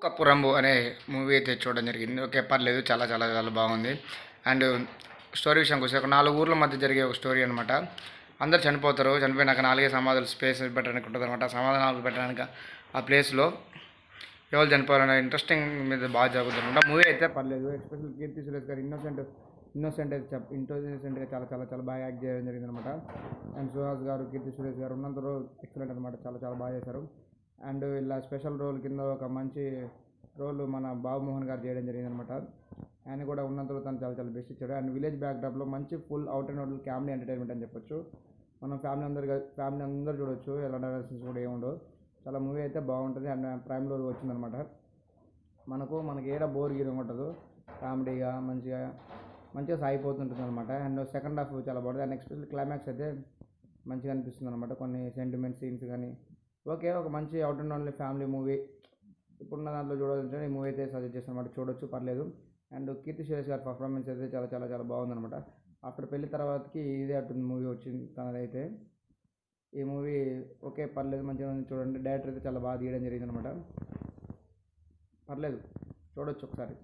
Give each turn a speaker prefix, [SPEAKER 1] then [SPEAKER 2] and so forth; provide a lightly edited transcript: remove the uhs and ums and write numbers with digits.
[SPEAKER 1] కప్పురంబు అనే మూవీ అయితే చూడడం జరిగింది. ఓకే, పర్లేదు, చాలా చాలా చాలా బాగుంది. అండ్ స్టోరీ విషయానికి వస్తే ఒక 4 ఊర్ల మధ్య జరిగే ఒక స్టోరీ అనమాట. అందరు చనిపోతారు. చనిపోయినాక 4 సమాధులు స్పేస్ పెట్టడానికి ఉంటుంది అనమాట. సమాధానాలు పెట్టడానికి ఆ ప్లేస్లో ఎవరు చనిపోవాలనే ఇంట్రెస్టింగ్ మీద బాగా జరుగుతుంది అనమాట. మూవీ అయితే పర్లేదు. ఎస్పెషల్ కీర్తి సురేష్ గారు ఇన్నోసెంట్ అయితే ఇంటెలిజెంట్గా చాలా చాలా చాలా బాగా యాక్ట్ చేయడం జరిగింది అనమాట. అండ్ సుహాస్ గారు, కీర్తి సురేష్ గారు ఉన్నందరూ ఎక్సలెంట్ అనమాట. చాలా చాలా బాగా చేశారు. అండ్ ఇలా స్పెషల్ రోల్ కింద ఒక మంచి రోల్ మన బాబుమోహన్ గారు చేయడం జరిగింది అనమాట. ఆయన కూడా ఉన్నంతలో తను చాలా చాలా బెస్ట్ ఇచ్చాడు. అండ్ విలేజ్ బ్యాక్డ్రాప్లో మంచి full out and out family entertainment అని చెప్పొచ్చు. మనం ఫ్యామిలీ అందరూ చూడొచ్చు. ఎలాంటి అనాలిసిస్ కూడా ఏముండవు. చాలా మూవీ అయితే బాగుంటుంది. అండ్ ప్రైమ్లో వచ్చిందనమాట. మనకి ఏడా బోర్ గీరం ఉండదు. కామెడీగా మంచిగా సాగిపోతుంటుంది అనమాట. అండ్ సెకండ్ హాఫ్ చాలా బాగుంటుంది. అండ్ ఎక్స్పెషల్ క్లైమాక్స్ అయితే మంచిగా అనిపిస్తుంది అనమాట. కొన్ని సెంటిమెంట్ సీన్స్ కానీ ఓకే, ఒక మంచి out and only family movie ఇప్పుడున్న దాంట్లో చూడాలంటే ఈ మూవీ అయితే సజెస్ట్ చేస్తాను అనమాట. చూడొచ్చు, పర్లేదు. అండ్ కీర్తి సురేష్ గారి పర్ఫార్మెన్స్ అయితే చాలా చాలా చాలా బాగుందనమాట. ఆఫ్టర్ పెళ్లి తర్వాతకి ఇదే అటు మూవీ వచ్చింది తనదైతే. ఈ మూవీ ఓకే, పర్లేదు, మంచిగా ఉంది, చూడండి. డైరెక్టర్ అయితే చాలా బాగా తీయడం జరిగింది అనమాట. పర్లేదు, చూడొచ్చు ఒకసారి.